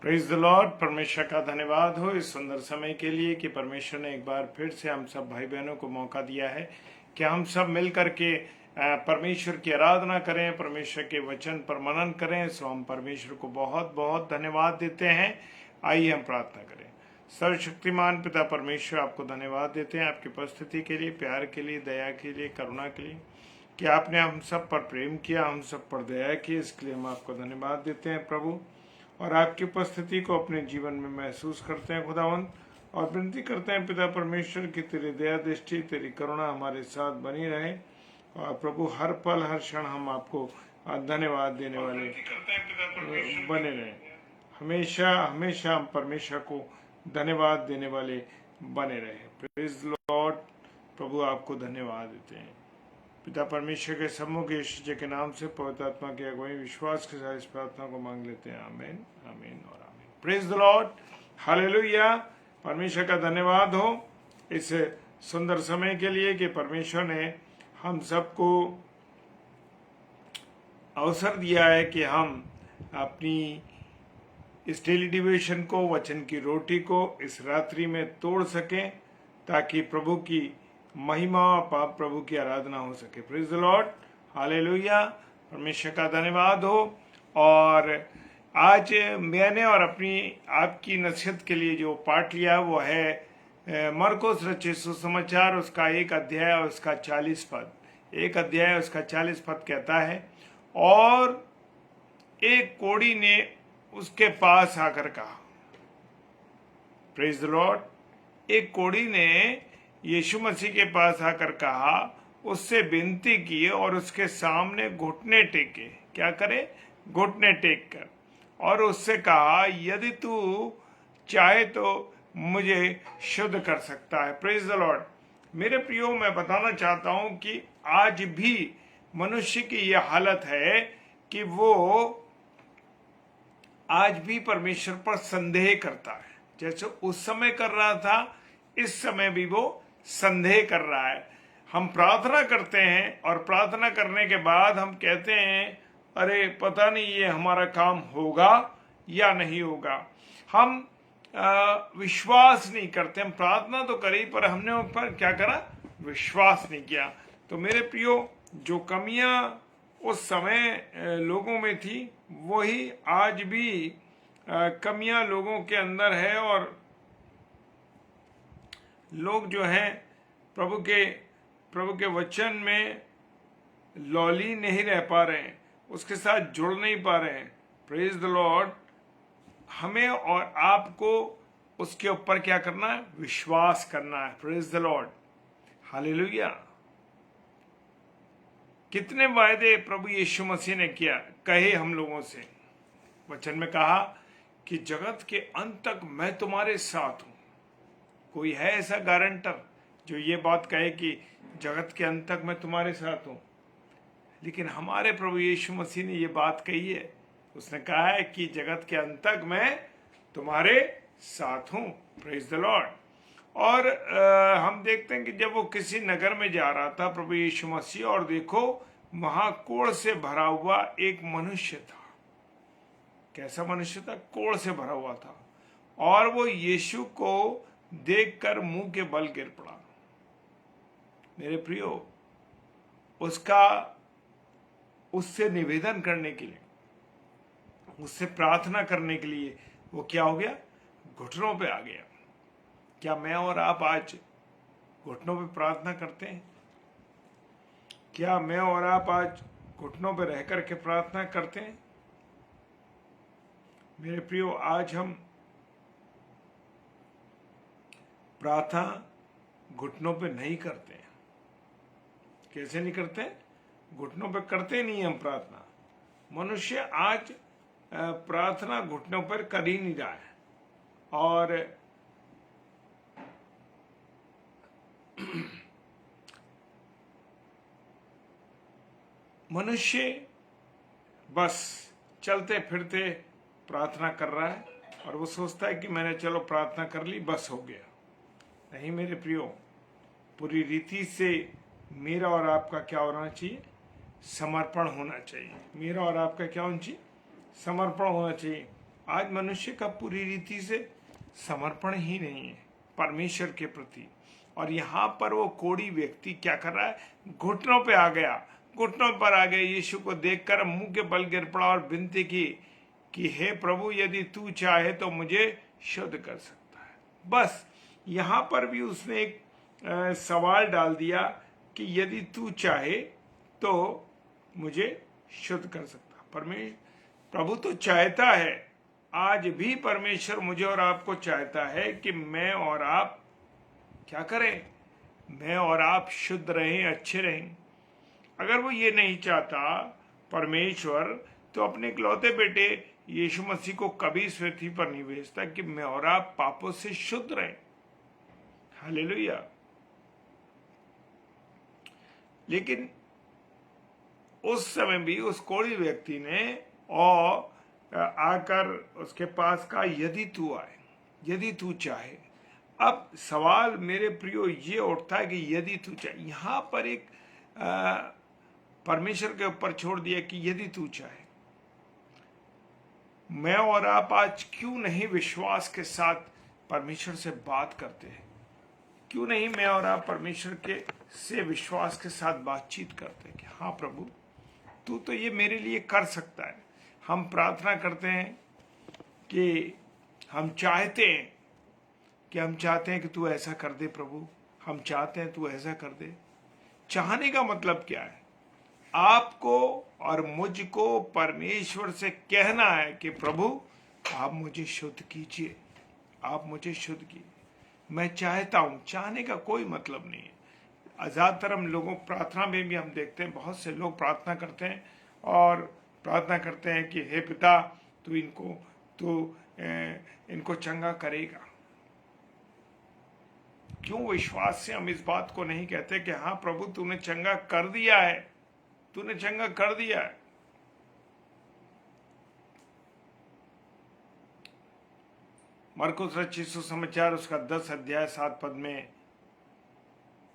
Praise the Lord. परमेश्वर का धन्यवाद हो इस सुंदर समय के लिए कि परमेश्वर ने एक बार फिर से हम सब भाई बहनों को मौका दिया है कि हम सब मिल करके परमेश्वर की आराधना करें, परमेश्वर के वचन पर मनन करें। सो हम परमेश्वर को बहुत बहुत धन्यवाद देते हैं। आइए हम प्रार्थना करें। सर्वशक्तिमान पिता परमेश्वर, आपको धन्यवाद देते हैं आपकी उपस्थिति के लिए, प्यार के लिए, दया के लिए, करुणा के लिए कि आपने हम सब पर प्रेम किया, हम सब पर दया की। इसके लिए हम आपको धन्यवाद देते हैं प्रभु, और आपकी उपस्थिति को अपने जीवन में महसूस करते हैं खुदावंत, और विनती करते हैं पिता परमेश्वर की तेरी दया दृष्टि, तेरी करुणा हमारे साथ बनी रहे। और प्रभु हर पल हर क्षण हम आपको धन्यवाद देने वाले बने रहे। हमेशा हमेशा हम परमेश्वर को धन्यवाद देने वाले बने रहे। Praise Lord. प्रभु आपको धन्यवाद देते हैं पिता परमेश्वर के सम्मुख यीशु जी के नाम से पवित्र आत्मा की अगुवाई विश्वास के साथ इस प्रार्थना को मांग लेते हैं। आमीन, आमीन और आमीन। Praise the Lord, hallelujah. परमेश्वर का धन्यवाद हो इस सुंदर समय के लिए कि परमेश्वर ने हम सबको अवसर दिया है कि हम अपनी इस डेली डिवोशन को, वचन की रोटी को इस रात्रि में तोड़ सकें, ताकि प्रभु की महिमा, पाप प्रभु की आराधना हो सके। Praise the Lord, hallelujah. परमेश्वर का धन्यवाद हो। और आज मैंने और अपनी आपकी नसीहत के लिए जो पाठ लिया वो है मरकुस रचित सुसमाचार, उसका 1 अध्याय उसका 40 पद। 1 अध्याय उसका 40 पद कहता है, और एक कोढ़ी ने उसके पास आकर कहा। Praise the Lord. एक कोढ़ी ने यीशु मसीह के पास आकर कहा, उससे विनती की और उसके सामने घुटने टेके। क्या करे? घुटने टेक कर, और उससे कहा, यदि तू चाहे तो मुझे शुद्ध कर सकता है। Praise the Lord. मेरे प्रियो, मैं बताना चाहता हूं कि आज भी मनुष्य की यह हालत है कि वो आज भी परमेश्वर पर संदेह करता है। जैसे उस समय कर रहा था, इस समय भी वो संदेह कर रहा है। हम प्रार्थना करते हैं और प्रार्थना करने के बाद हम कहते हैं, अरे पता नहीं ये हमारा काम होगा या नहीं होगा। हम विश्वास नहीं करते। हम प्रार्थना तो करी, पर हमने उन पर क्या करा? विश्वास नहीं किया। तो मेरे प्रियो, जो कमियां उस समय लोगों में थी, वही आज भी कमियां लोगों के अंदर है। और लोग जो हैं प्रभु के वचन में लौली नहीं रह पा रहे हैं, उसके साथ जुड़ नहीं पा रहे हैं। Praise the Lord. हमें और आपको उसके ऊपर क्या करना है? विश्वास करना है। Praise the Lord, hallelujah. कितने वायदे प्रभु यीशु मसीह ने कहे हम लोगों से। वचन में कहा कि जगत के अंत तक मैं तुम्हारे साथ हूं। कोई है ऐसा गारंटर जो ये बात कहे कि जगत के अंत तक मैं तुम्हारे साथ हूं? लेकिन हमारे प्रभु यीशु मसीह ने ये बात कही है। उसने कहा है कि जगत के अंत तक मैं तुम्हारे साथ हूं। Praise the Lord. और हम देखते हैं कि जब वो किसी नगर में जा रहा था प्रभु यीशु मसीह, और देखो वहां कोढ़ से भरा हुआ एक मनुष्य था। कैसा मनुष्य था? कोढ़ से भरा हुआ था। और वो यीशु को देखकर मुंह के बल गिर पड़ा। मेरे प्रियो, उससे निवेदन करने के लिए, उससे प्रार्थना करने के लिए वो क्या हो गया? घुटनों पे आ गया। क्या मैं और आप आज घुटनों पे प्रार्थना करते हैं? क्या मैं और आप आज घुटनों पे रह करके प्रार्थना करते हैं? मेरे प्रियो, आज हम प्रार्थना घुटनों पे नहीं करते हैं। कैसे नहीं करते? घुटनों पे करते नहीं हम प्रार्थना। मनुष्य आज प्रार्थना घुटनों पर कर ही नहीं रहा है। और मनुष्य बस चलते फिरते प्रार्थना कर रहा है, और वो सोचता है कि मैंने चलो प्रार्थना कर ली, बस हो गया। नहीं मेरे प्रियो, पूरी रीति से मेरा और आपका क्या होना चाहिए? समर्पण होना चाहिए। मेरा और आपका क्या होना चाहिए? समर्पण होना चाहिए। आज मनुष्य का पूरी रीति से समर्पण ही नहीं है परमेश्वर के प्रति। और यहाँ पर वो कोढ़ी व्यक्ति क्या कर रहा है, घुटनों पे आ गया, घुटनों पर आ गया, यीशु को देखकर मुंह के बल गिर पड़ा और विनती की कि हे प्रभु, यदि तू चाहे तो मुझे शुद्ध कर सकता है। बस यहाँ पर भी उसने एक सवाल डाल दिया कि यदि तू चाहे तो मुझे शुद्ध कर सकता। प्रभु तो चाहता है, आज भी परमेश्वर मुझे और आपको चाहता है कि मैं और आप क्या करें, मैं और आप शुद्ध रहें, अच्छे रहें। अगर वो ये नहीं चाहता परमेश्वर, तो अपने इकलौते बेटे यीशु मसीह को कभी इस पृथ्वी पर नहीं भेजता कि मैं और आप पापों से शुद्ध रहें। हालेलुया। लेकिन उस समय भी उस कोढ़ी व्यक्ति ने और आकर उसके पास कहा, यदि तू आए, यदि तू चाहे। अब सवाल मेरे प्रियो ये उठता है कि यदि तू चाहे, यहां पर एक परमेश्वर के ऊपर छोड़ दिया कि यदि तू चाहे। मैं और आप आज क्यों नहीं विश्वास के साथ परमेश्वर से बात करते हैं? क्यों नहीं मैं और आप परमेश्वर के से विश्वास के साथ बातचीत करते हैं कि हाँ प्रभु, तू तो ये मेरे लिए कर सकता है। हम प्रार्थना करते हैं कि हम चाहते हैं कि तू ऐसा कर दे प्रभु, हम चाहते हैं तू ऐसा कर दे। चाहने का मतलब क्या है? आपको और मुझको परमेश्वर से कहना है कि प्रभु आप मुझे शुद्ध कीजिए, आप मुझे शुद्ध कीजिए। मैं चाहता हूं, चाहने का कोई मतलब नहीं है। ज्यादातर हम लोगों प्रार्थना में भी हम देखते हैं, बहुत से लोग प्रार्थना करते हैं और प्रार्थना करते हैं कि हे पिता, तू इनको चंगा करेगा। क्यों विश्वास से हम इस बात को नहीं कहते कि हाँ प्रभु तूने चंगा कर दिया है, तूने चंगा कर दिया है। मरकुस रचित सुसमाचार उसका 10 अध्याय 7 पद में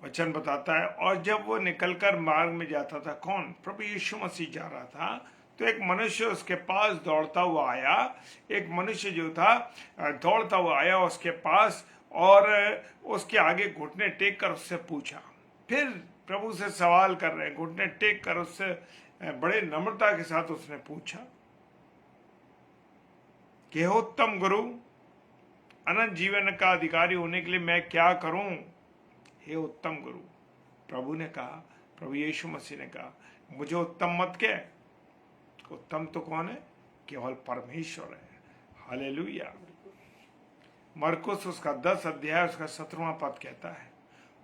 वचन बताता है, और जब वो निकलकर मार्ग में जाता था, कौन? प्रभु यीशु मसीह जा रहा था, तो एक मनुष्य उसके पास दौड़ता हुआ आया। एक मनुष्य जो था दौड़ता हुआ आया उसके पास और उसके आगे घुटने टेक कर उससे पूछा। फिर प्रभु से सवाल कर रहे हैं, घुटने टेक कर उससे बड़े नम्रता के साथ उसने पूछा कि हे उत्तम गुरु, अनंत जीवन का अधिकारी होने के लिए मैं क्या करूं? हे उत्तम गुरु, प्रभु ने कहा, प्रभु यीशु मसीह ने कहा, मुझे उत्तम मत कह। उत्तम तो कौन है? केवल परमेश्वर है। हालेलुया। मरकुस उसका 10 अध्याय उसका 17वां पद कहता है,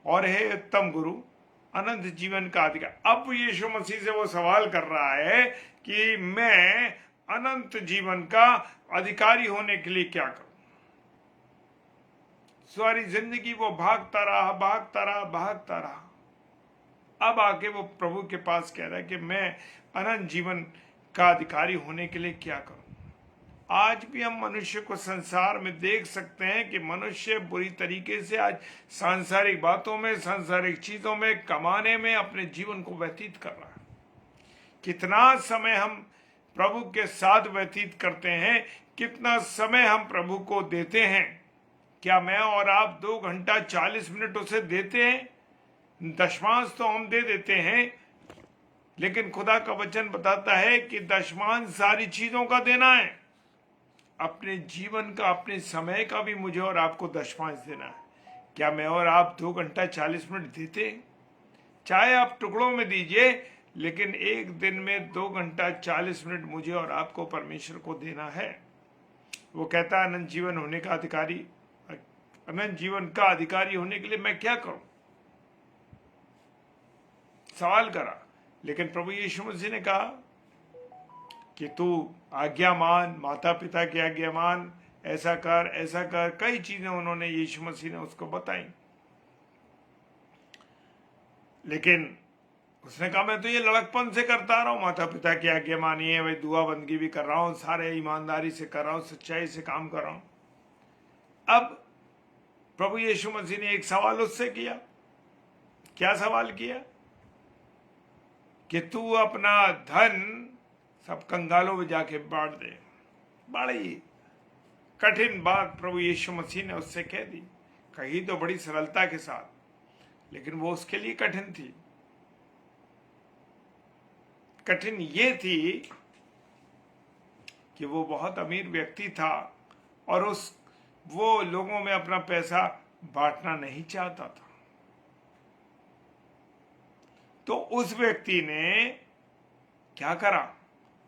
और हे उत्तम गुरु, अनंत जीवन का अधिकार। अब यीशु मसीह से वो सवाल कर रहा है कि मैं अनंत जीवन का अधिकारी होने के लिए क्या करूं? सारी जिंदगी वो भागता रहा। अब आके वो प्रभु के पास कह रहा है कि मैं अनंत जीवन का अधिकारी होने के लिए क्या करूं? आज भी हम मनुष्य को संसार में देख सकते हैं कि मनुष्य बुरी तरीके से आज सांसारिक बातों में, सांसारिक चीजों में, कमाने में अपने जीवन को व्यतीत कर रहा है। कितना समय हम प्रभु के साथ व्यतीत करते हैं, कितना समय हम प्रभु को देते हैं? क्या मैं और आप 2 घंटा 40 मिनट उसे देते हैं? दशमांश तो हम दे देते हैं, लेकिन खुदा का वचन बताता है कि दशमांश सारी चीजों का देना है। अपने जीवन का, अपने समय का भी मुझे और आपको दशमांश देना है। क्या मैं और आप 2 घंटा 40 मिनट देते हैं? चाहे आप टुकड़ों में दीजिए, लेकिन एक दिन में 2 घंटा 40 मिनट मुझे और आपको परमेश्वर को देना है। वो कहता है अनंत जीवन होने का अधिकारी, अनंत जीवन का अधिकारी होने के लिए मैं क्या करूं? सवाल करा। लेकिन प्रभु यीशु मसीह ने कहा कि तू आज्ञा मान, माता पिता की आज्ञा मान, ऐसा कर। कई चीजें उन्होंने, यीशु मसीह ने उसको बताई। लेकिन उसने कहा मैं तो ये लड़कपन से करता रहा हूं, माता पिता की आज्ञा मानी है, भाई दुआ बंदगी भी कर रहा हूं, सारे ईमानदारी से कर रहा हूं, सच्चाई से काम कर रहा हूं। अब प्रभु यीशु मसीह ने एक सवाल उससे किया। क्या सवाल किया? कि तू अपना धन सब कंगालों में जाके बांट दे। बड़ी कठिन बात प्रभु यीशु मसीह ने उससे कह दी, कही तो बड़ी सरलता के साथ, लेकिन वो उसके लिए कठिन थी। कठिन ये थी कि वो बहुत अमीर व्यक्ति था और वो लोगों में अपना पैसा बांटना नहीं चाहता था। तो उस व्यक्ति ने क्या करा?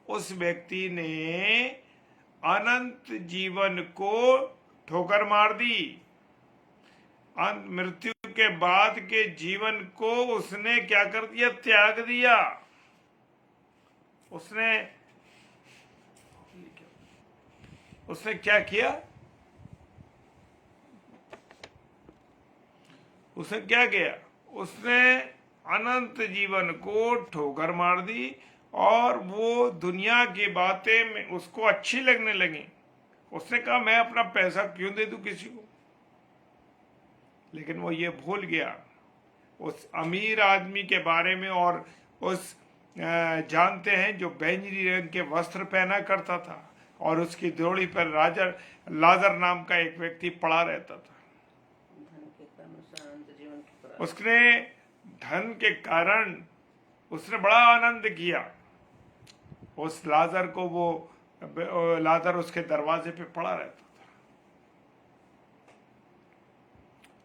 उस व्यक्ति ने अनंत जीवन को ठोकर मार दी। मृत्यु के बाद के जीवन को उसने क्या कर दिया? त्याग दिया। उसने क्या किया? उसने क्या किया? उसने अनंत जीवन को ठोकर मार दी और वो दुनिया की बातें में उसको अच्छी लगने लगी। उसने कहा मैं अपना पैसा क्यों दे दूं किसी को? लेकिन वो ये भूल गया उस अमीर आदमी के बारे में, और उस जानते हैं जो बैंगनी रंग के वस्त्र पहना करता था और उसकी द्रोड़ी पर लाजर नाम का एक व्यक्ति पड़ा रहता था। उसने धन के कारण उसने बड़ा आनंद किया। उस लाजर को लाजर उसके दरवाजे पे पड़ा रहता था।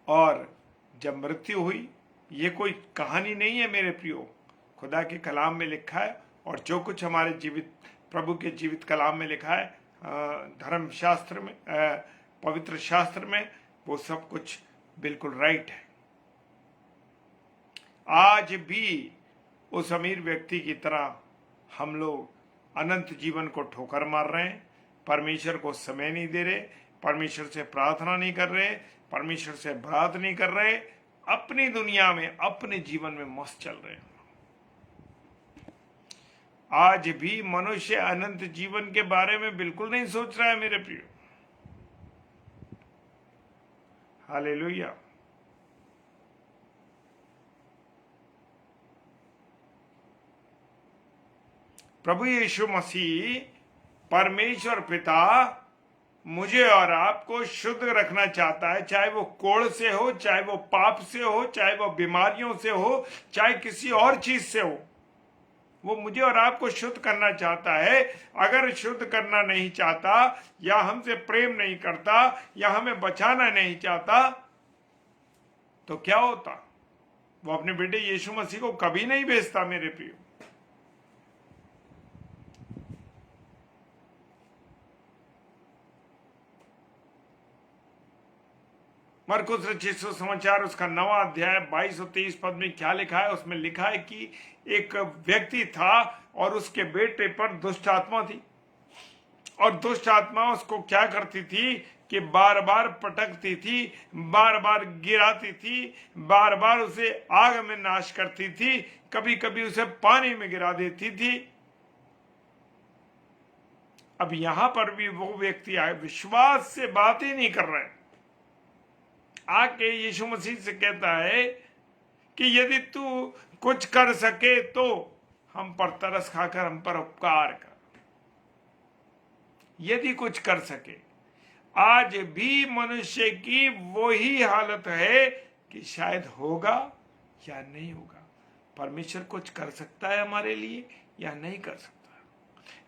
और जब मृत्यु हुई, ये कोई कहानी नहीं है मेरे प्रियो, खुदा के कलाम में लिखा है, और जो कुछ हमारे जीवित प्रभु के जीवित कलाम में लिखा है, धर्म शास्त्र में, पवित्र शास्त्र में, वो सब कुछ बिल्कुल राइट है। आज भी उस अमीर व्यक्ति की तरह हम लोग अनंत जीवन को ठोकर मार रहे हैं, परमेश्वर को समय नहीं दे रहे, परमेश्वर से प्रार्थना नहीं कर रहे, परमेश्वर से बात नहीं कर रहे, अपनी दुनिया में अपने जीवन में मस्त चल रहे हैं। आज भी मनुष्य अनंत जीवन के बारे में बिल्कुल नहीं सोच रहा है मेरे प्रियो। हालेलुया। प्रभु यीशु मसीह परमेश्वर पिता मुझे और आपको शुद्ध रखना चाहता है, चाहे वो कोढ़ से हो, चाहे वो पाप से हो, चाहे वो बीमारियों से हो, चाहे किसी और चीज से हो। वो मुझे और आपको शुद्ध करना चाहता है। अगर शुद्ध करना नहीं चाहता, या हमसे प्रेम नहीं करता, या हमें बचाना नहीं चाहता, तो क्या होता? वो अपने बेटे यीशु मसीह को कभी नहीं भेजता मेरे प्रियो। मरकुस रचित सुसमाचार उसका 9वां अध्याय 22 और 23 पद में क्या लिखा है? उसमें लिखा है कि एक व्यक्ति था और उसके बेटे पर दुष्ट आत्मा थी, और दुष्ट आत्मा उसको क्या करती थी कि बार बार पटकती थी, बार बार गिराती थी, बार बार उसे आग में नाश करती थी, कभी कभी उसे पानी में गिरा देती थी। अब यहां पर भी वो व्यक्ति विश्वास से बात ही नहीं कर रहे, आके यीशु मसीह से कहता है कि यदि तू कुछ कर सके तो हम पर तरस खाकर हम पर उपकार कर। यदि कुछ कर सके। आज भी मनुष्य की वही हालत है कि शायद होगा या नहीं होगा। परमेश्वर कुछ कर सकता है हमारे लिए या नहीं कर सकता।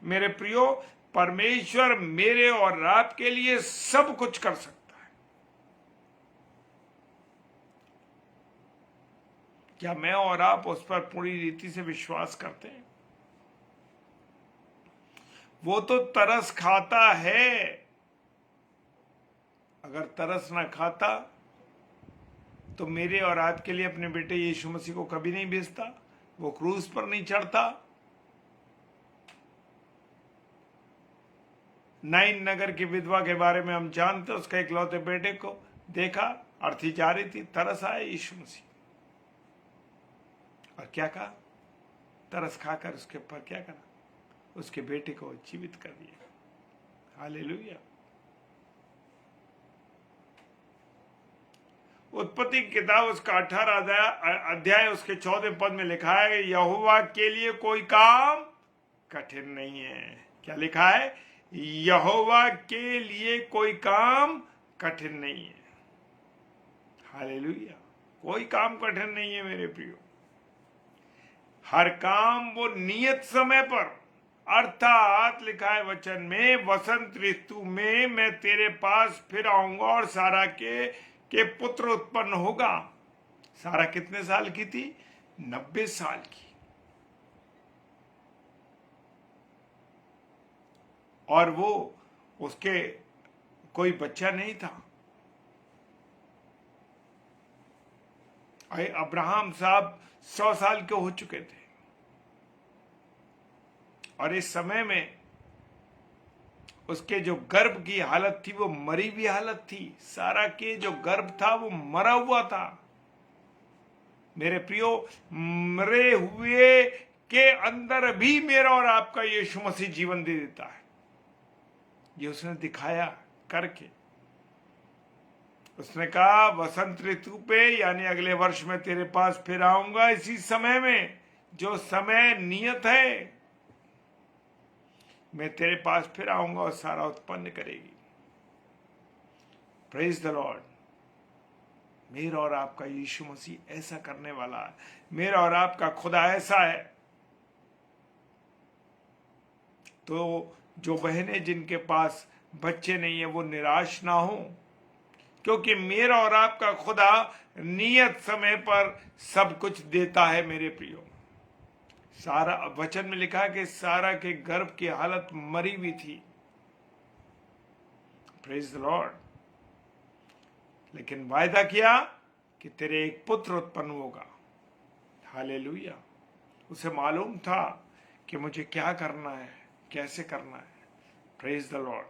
मेरे प्रियो, परमेश्वर मेरे और आपके लिए सब कुछ कर सकता है। क्या मैं और आप उस पर पूरी रीति से विश्वास करते हैं? वो तो तरस खाता है। अगर तरस ना खाता तो मेरे और आपके लिए अपने बेटे यीशु मसीह को कभी नहीं भेजता, वो क्रूस पर नहीं चढ़ता। नाइन नगर की विधवा के बारे में हम जानते, उसका इकलौते बेटे को देखा, अर्थी जा रही थी, तरस आया यीशु मसीह, और क्या कहा? तरस खाकर उसके ऊपर क्या करा? उसके बेटे को जीवित कर दिया। हालेलुया। उत्पत्ति की किताब उसका 18 अध्याय उसके 14 पद में लिखा है, यहोवा के लिए कोई काम कठिन नहीं है। क्या लिखा है? यहोवा के लिए कोई काम कठिन नहीं है। हालेलुया। कोई काम कठिन नहीं है मेरे प्रियो। हर काम वो नियत समय पर, अर्थात लिखा है वचन में, वसंत ऋतु में मैं तेरे पास फिर आऊंगा और सारा के पुत्र उत्पन्न होगा। सारा कितने साल की थी? 90 साल की। और वो उसके कोई बच्चा नहीं था। अब्राहम साहब 100 साल के हो चुके थे और इस समय में उसके जो गर्भ की हालत थी वो मरी हुई हालत थी। सारा के जो गर्भ था वो मरा हुआ था। मेरे प्रियो, मरे हुए के अंदर भी मेरा और आपका यीशु मसीह जीवन दे देता है। ये उसने दिखाया करके। उसने कहा वसंत ऋतु पे, यानी अगले वर्ष में तेरे पास फिर आऊंगा, इसी समय में, जो समय नियत है, मैं तेरे पास फिर आऊंगा और सारा उत्पन्न करेगी। Praise the Lord. मेरा और आपका यीशु मसीह ऐसा करने वाला है। मेरा और आपका खुदा ऐसा है। तो जो बहनें जिनके पास बच्चे नहीं है वो निराश ना हो, क्योंकि मेरा और आपका खुदा नियत समय पर सब कुछ देता है। मेरे प्रियो, सारा वचन में लिखा कि सारा के गर्भ की हालत मरी हुई थी। Praise the Lord. लेकिन वायदा किया कि तेरे एक पुत्र उत्पन्न होगा। हालेलुया। उसे मालूम था कि मुझे क्या करना है, कैसे करना है। Praise the Lord.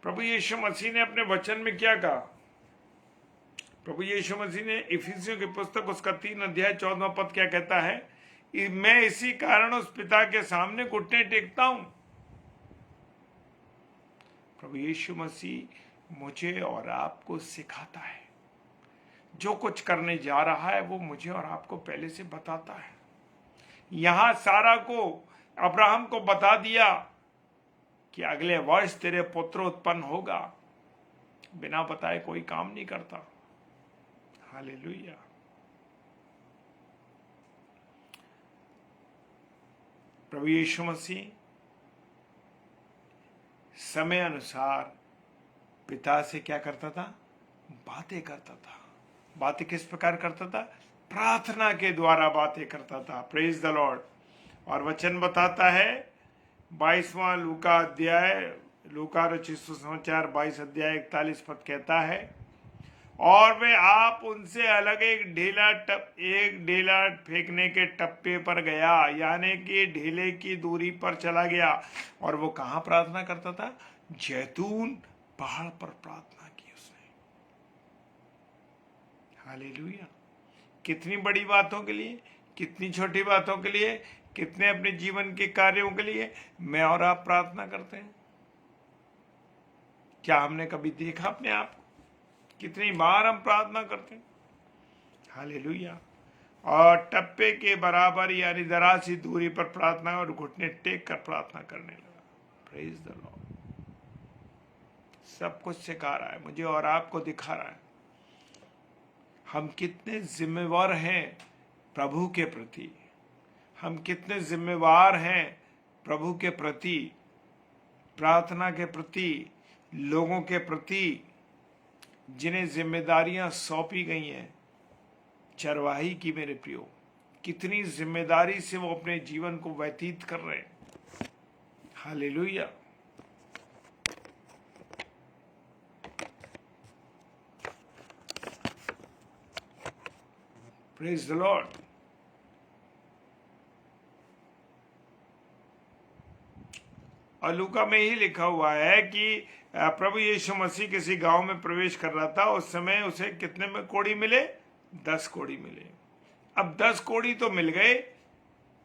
प्रभु यीशु मसीह ने अपने वचन में क्या कहा? प्रभु यीशु मसीह ने इफिसियों की पुस्तक उसका 3 अध्याय 14वां पद क्या कहता है? मैं इसी कारण उस पिता के सामने घुटने टेकता हूं। प्रभु यीशु मसीह मुझे और आपको सिखाता है। जो कुछ करने जा रहा है वो मुझे और आपको पहले से बताता है। यहां सारा को, अब्राहम को बता दिया कि अगले वर्ष तेरे पुत्र उत्पन्न होगा। बिना बताए कोई काम नहीं करता। हालेलुया। प्रभु यीशु मसीह समय अनुसार पिता से क्या करता था? बातें करता था। बातें किस प्रकार करता था? प्रार्थना के द्वारा बातें करता था। Praise the Lord. और वचन बताता है 22वां लूका अध्याय, लूका रचित सुसमाचार 22 अध्याय 41 पद कहता है, और वे आप उनसे अलग एक ढेला फेंकने के टप्पे पर गया, यानी कि ढेले की दूरी पर चला गया। और वो कहां प्रार्थना करता था? जैतून पहाड़ पर प्रार्थना की उसने। हालेलुया। कितनी बड़ी बातों के लिए, कितनी छोटी बातों के लिए, कितने अपने जीवन के कार्यों के लिए मैं और आप प्रार्थना करते हैं। क्या हमने कभी देखा अपने आप को? कितनी बार हम प्रार्थना करते हैं। हालेलुया। और टप्पे के बराबर यानी जरा सी दूरी पर प्रार्थना, और घुटने टेक कर प्रार्थना करने लगा। Praise the Lord. सब कुछ सिखा रहा है, मुझे और आपको दिखा रहा है हम कितने जिम्मेवार हैं प्रभु के प्रति। हम कितने जिम्मेवार हैं प्रभु के प्रति, प्रार्थना के प्रति, लोगों के प्रति जिन्हें जिम्मेदारियां सौंपी गई हैं चरवाही की। मेरे प्रियो, कितनी जिम्मेदारी से वो अपने जीवन को व्यतीत कर रहे हैं। हालेलुया। Praise the Lord. और लूका में ही लिखा हुआ है कि प्रभु यीशु मसीह किसी गांव में प्रवेश कर रहा था। उस समय उसे कितने में कोड़ी मिले? 10 कोड़ी मिले। अब 10 कोड़ी तो मिल गए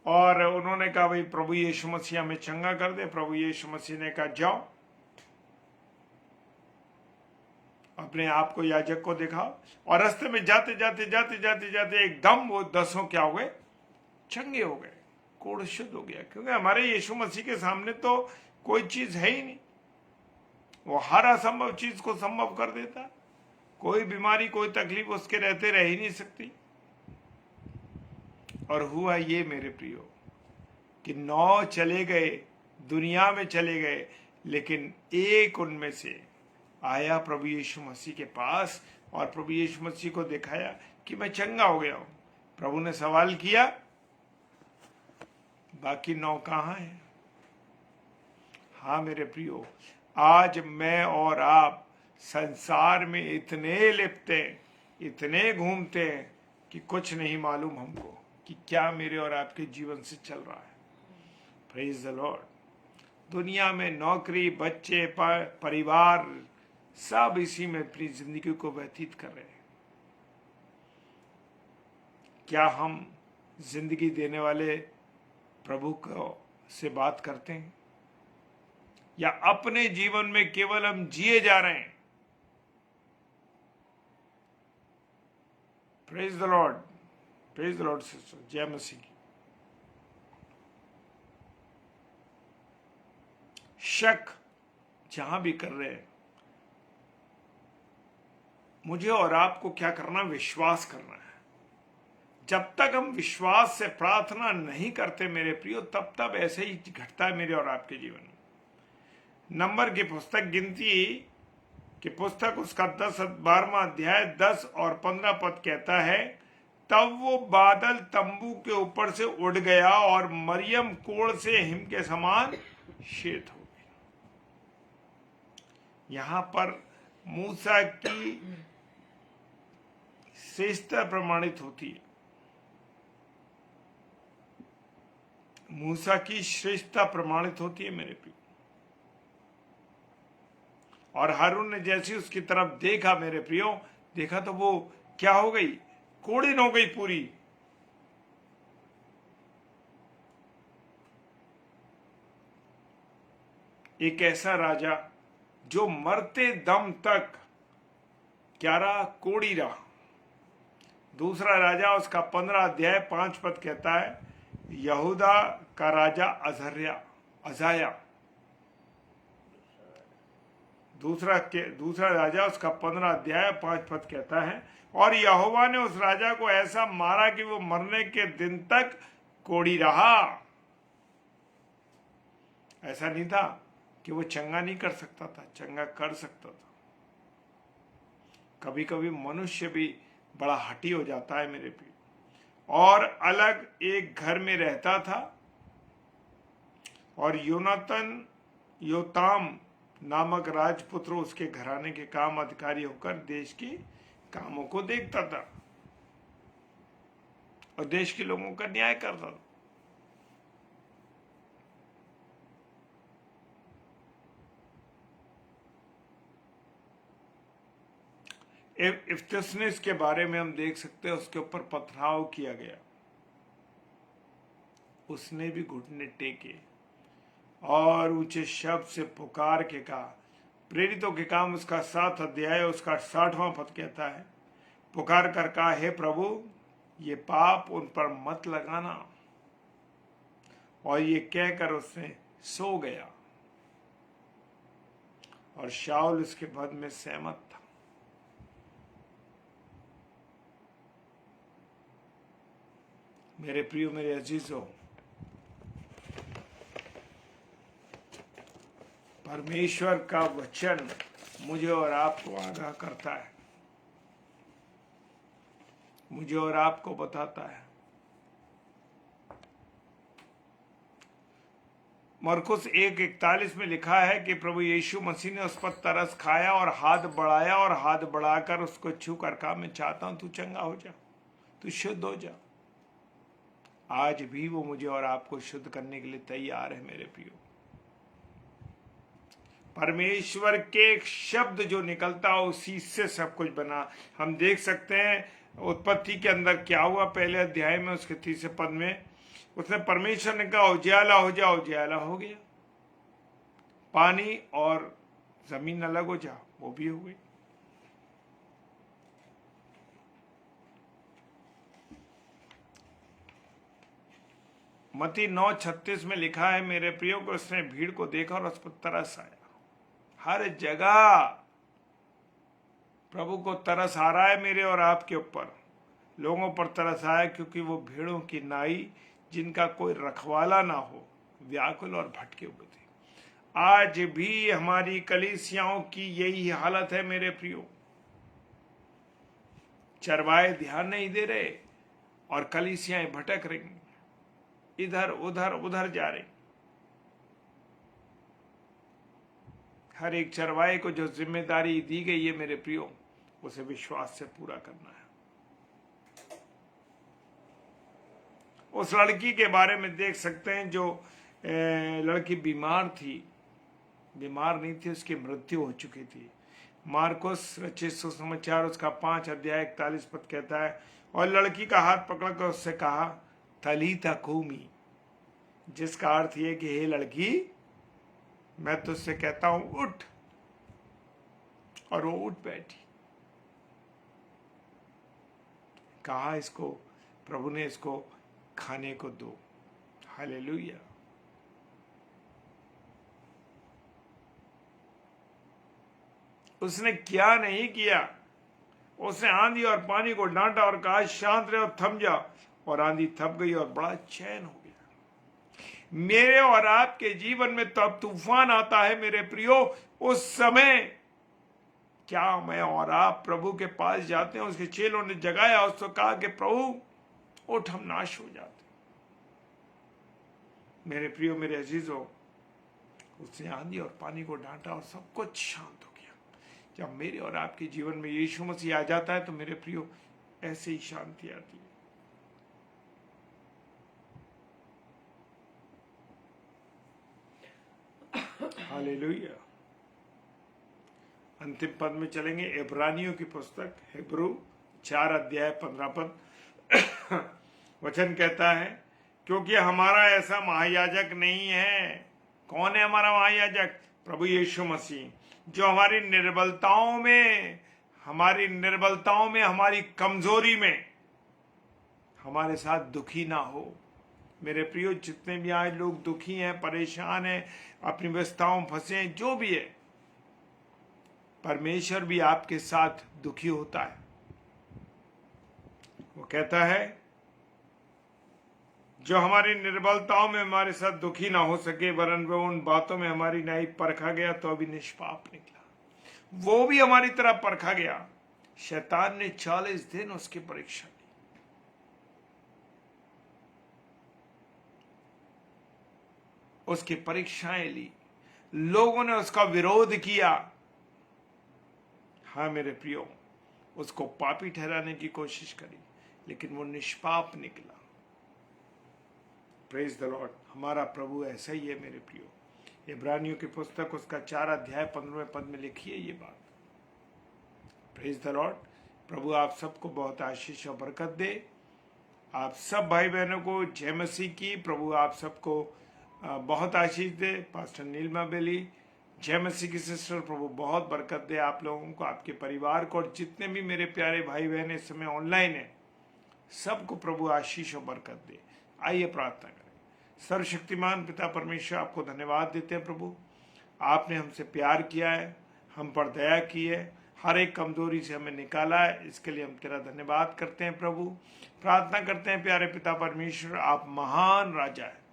और उन्होंने कहा भाई प्रभु यीशु मसीह हमें चंगा कर दे। प्रभु यीशु मसीह ने कहा जाओ अपने आप को याजक को दिखाओ। और रास्ते में जाते जाते जाते जाते जाते एकदम वो 10 क्या हो गए? चंगे हो गए। कोढ़ शुद्ध हो गया, क्योंकि हमारे यीशु मसीह के सामने तो कोई चीज है ही नहीं। वो हर असंभव चीज को संभव कर देता। कोई बीमारी कोई तकलीफ उसके रहते रह ही नहीं सकती। और हुआ ये मेरे प्रियो कि 9 चले गए, दुनिया में चले गए, लेकिन एक उनमें से आया प्रभु यीशु मसीह के पास और प्रभु यीशु मसीह को दिखाया कि मैं चंगा हो गया हूं। प्रभु ने सवाल किया, बाकी 9 कहां हैं? हाँ मेरे प्रियो, आज मैं और आप संसार में इतने लिपते हैं, इतने घूमते हैं कि कुछ नहीं मालूम हमको कि क्या मेरे और आपके जीवन से चल रहा है। Praise the Lord. दुनिया में नौकरी, बच्चे, परिवार सब इसी में अपनी जिंदगी को व्यतीत कर रहे हैं। क्या हम जिंदगी देने वाले प्रभु को से बात करते हैं, या अपने जीवन में केवल हम जिए जा रहे हैं? Praise the Lord, praise the Lord sister, जय मसीह की। शक जहां भी कर रहे हैं, मुझे और आपको क्या करना? विश्वास करना है। जब तक हम विश्वास से प्रार्थना नहीं करते मेरे प्रियो, तब तक ऐसे ही घटता है मेरे और आपके जीवन में। नंबर की पुस्तक, गिनती की पुस्तक, उसका 12वां अध्याय 10 और 15 पद कहता है, तब वो बादल तंबू के ऊपर से उड़ गया और मरियम कोढ़ से हिम के समान श्वेत हो गई। यहां पर मूसा की श्रेष्ठता प्रमाणित होती है। मूसा की श्रेष्ठता प्रमाणित होती है मेरे प्रिय। और हारून ने जैसे उसकी तरफ देखा मेरे प्रियो, देखा तो वो क्या हो गई? कोढ़िन हो गई पूरी। एक ऐसा राजा जो मरते दम तक क्या रहा? कोढ़ी रहा। दूसरा राजा, उसका 15 अध्याय 5 पद कहता है, यहूदा का राजा अजाया। दूसरा राजा, उसका 15 अध्याय 5 पद कहता है, और यहोवा ने उस राजा को ऐसा मारा कि वो मरने के दिन तक कोढ़ी रहा। ऐसा नहीं था कि वो चंगा नहीं कर सकता था, चंगा कर सकता था। कभी कभी मनुष्य भी बड़ा हठी हो जाता है मेरे प्रिय। और अलग एक घर में रहता था, और योताम नामक राजपुत्र उसके घराने के काम अधिकारी होकर देश के कामों को देखता था और देश के लोगों का न्याय करता था। इफ्तिस्निस के बारे में हम देख सकते हैं, उसके ऊपर पथराव किया गया, उसने भी घुटने टेके और ऊंचे शब्द से पुकार के कहा। प्रेरितों के काम उसका 7 अध्याय उसका 60वां पद कहता है, पुकार कर कहा, हे प्रभु ये पाप उन पर मत लगाना। और ये कहकर उसने सो गया और शाऊल उसके वध में सहमत था। मेरे प्रियो, मेरे अजीजों, परमेश्वर का वचन मुझे और आपको आगाह करता है, मुझे और आपको बताता है। मरकुस 1:41 में लिखा है कि प्रभु यीशु मसीह ने उस पर तरस खाया और हाथ बढ़ाया और हाथ बढ़ाकर उसको छू कर कहा, मैं चाहता हूं तू चंगा हो जा, तू शुद्ध हो जा। आज भी वो मुझे और आपको शुद्ध करने के लिए तैयार है मेरे प्रियो। परमेश्वर के एक शब्द जो निकलता है उसी से सब कुछ बना। हम देख सकते हैं उत्पत्ति के अंदर क्या हुआ। पहले अध्याय में उसके 3 पद में उसने परमेश्वर ने कहा उजियाला हो जा, उजियाला हो गया। पानी और जमीन अलग हो जा, वो भी हो गई। मत्ती 9:36 में लिखा है, मेरे प्रियो को उसने भीड़ को देखा और उस पर तरस आया। हर जगह प्रभु को तरस आ रहा है मेरे और आपके ऊपर। लोगों पर तरस आया क्योंकि वो भीड़ों की नाई जिनका कोई रखवाला ना हो, व्याकुल और भटके हुए थे। आज भी हमारी कलीसियाओं की यही हालत है मेरे प्रियो। चरवाहे ध्यान नहीं दे रहे और कलीसियाएं भटक रही, इधर उधर उधर जा रही। हर एक चरवाहे को जो जिम्मेदारी दी गई है मेरे प्रियो, उसे विश्वास से पूरा करना है। उस लड़की के बारे में देख सकते हैं जो लड़की बीमार थी, बीमार नहीं थी, उसकी मृत्यु हो चुकी थी। मार्कुस रचित सुसमाचार उसका 5 अध्याय 41 पद कहता है, और लड़की का हाथ पकड़कर उससे कहा, तलीता कूमी, जिसका अर्थ यह कि हे लड़की, मैं तुझसे कहता हूं उठ। और वो उठ बैठी। कहा इसको, प्रभु ने इसको खाने को दो। हालेलुया। उसने क्या नहीं किया। उसने आंधी और पानी को डांटा और कहा, शांत रहे और थम जा, और आंधी थम गई और बड़ा चैन हो गया। मेरे और आपके जीवन में तब तूफान आता है मेरे प्रियो, उस समय क्या मैं और आप प्रभु के पास जाते हैं? उसके चेलों ने जगाया, उसको कहा कि प्रभु उठ, हम नाश हो जाते। मेरे प्रियो, मेरे अजीजों, उसने आंधी और पानी को डांटा और सब कुछ शांत हो गया। जब मेरे और आपके जीवन में यीशु मसीह आ जाता है तो मेरे प्रियो ऐसे ही शांति आती है। हालेलुया। अंतिम पद में चलेंगे। इब्रानियों की पुस्तक हिब्रू 4 अध्याय 15 पद वचन कहता है, क्योंकि हमारा ऐसा महायाजक नहीं है। कौन है हमारा महायाजक? प्रभु यीशु मसीह, जो हमारी निर्बलताओं में, हमारी कमजोरी में हमारे साथ दुखी ना हो। मेरे प्रियो, जितने भी आज लोग दुखी हैं, परेशान हैं, अपनी व्यस्तताओं फंसे हैं, जो भी है, परमेश्वर भी आपके साथ दुखी होता है। वो कहता है, जो हमारी निर्बलताओं में हमारे साथ दुखी ना हो सके, वरन वो उन बातों में हमारी न्याय परखा गया तो अभी निष्पाप निकला। वो भी हमारी तरह परखा गया। शैतान ने 40 दिन उसकी परीक्षा ली। उसकी परीक्षाएं ली, लोगों ने उसका विरोध किया। हाँ मेरे प्रियो, उसको पापी ठहराने की कोशिश करी, लेकिन वो निष्पाप निकला। Praise the Lord. हमारा प्रभु ऐसा ही है मेरे प्रियो। इब्रानियों की पुस्तक उसका 4 अध्याय 15वें पद में लिखी है ये बात। Praise the Lord. प्रभु आप सबको बहुत आशीष और बरकत दे। आप सब भाई बहनों को जय मसीह की। प्रभु आप सबको बहुत आशीष दे। पास्टर नीलमा बेली, जय मसीह की सिस्टर, प्रभु बहुत बरकत दे आप लोगों को, आपके परिवार को, और जितने भी मेरे प्यारे भाई बहन इस समय ऑनलाइन है, सबको प्रभु आशीष और बरकत दे। आइए प्रार्थना करें। सर्वशक्तिमान पिता परमेश्वर, आपको धन्यवाद देते हैं प्रभु। आपने हमसे प्यार किया है, हम पर दया की है, हर एक कमजोरी से हमें निकाला है, इसके लिए हम तेरा धन्यवाद करते हैं प्रभु। प्रार्थना करते हैं प्यारे पिता परमेश्वर, आप महान राजा है,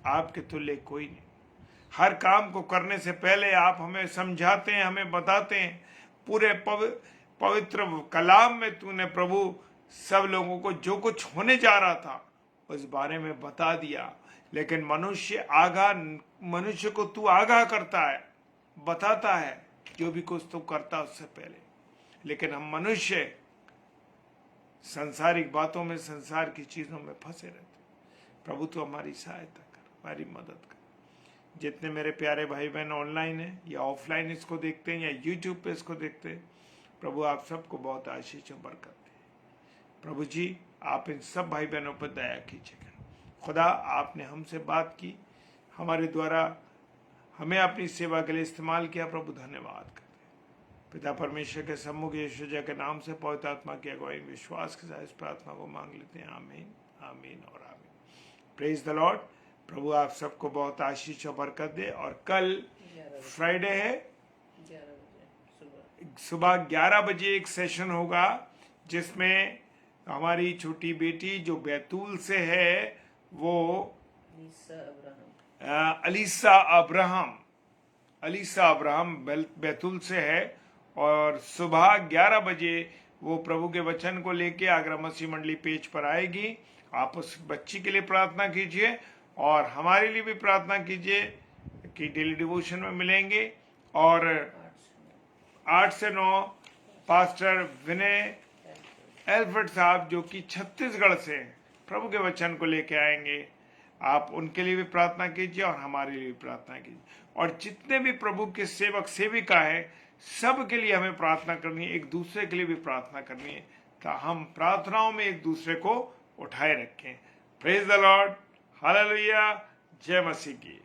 आपके तुल्य कोई नहीं। हर काम को करने से पहले आप हमें समझाते हैं, हमें बताते हैं। पूरे पवित्र कलाम में तूने प्रभु सब लोगों को जो कुछ होने जा रहा था उस बारे में बता दिया। लेकिन मनुष्य को तू आगाह करता है, बताता है जो भी कुछ तू करता है उससे पहले। लेकिन हम मनुष्य सांसारिक बातों में, संसार की चीजों में फंसे रहते। प्रभु तू हमारी सहायता कर, हमारी मदद कर। जितने मेरे प्यारे भाई बहन ऑनलाइन हैं या ऑफलाइन इसको देखते हैं या यूट्यूब पे इसको देखते हैं, प्रभु आप सबको बहुत आशीष और बरकत दे। प्रभु जी, आप इन सब भाई बहनों पर दया कीजिएगा। खुदा, आपने हमसे बात की, हमारे द्वारा हमें अपनी सेवा के लिए इस्तेमाल किया। प्रभु धन्यवाद करते हैं। पिता परमेश्वर के सम्मुख यीशु जी के नाम से पवित्र आत्मा की अगुवाई विश्वास के साथ इस प्रार्थना को मांग लेते हैं। आमीन, आमीन और आमीन। Praise the Lord. प्रभु आप सबको बहुत आशीष और बरकत दे। और कल फ्राइडे है, सुबह 11 बजे एक सेशन होगा जिसमें हमारी छोटी बेटी जो बैतूल से है वो अलीसा अब्राहम बैतूल से है, और सुबह 11 बजे वो प्रभु के वचन को लेके आगरा मसीह मंडली पेज पर आएगी। आप उस बच्ची के लिए प्रार्थना कीजिए और हमारे लिए भी प्रार्थना कीजिए कि डेली डिवोशन में मिलेंगे। और 8 से 9 पास्टर विनय एल्फ्रेड साहब जो कि छत्तीसगढ़ से प्रभु के वचन को लेके आएंगे। आप उनके लिए भी प्रार्थना कीजिए और हमारे लिए भी प्रार्थना कीजिए। और जितने भी प्रभु के सेवक सेविका है सब के लिए हमें प्रार्थना करनी है, एक दूसरे के लिए भी प्रार्थना करनी है, तो हम प्रार्थनाओं में एक दूसरे को उठाए रखें। प्रेज द लॉर्ड, हालेलुया, जय मसीह की।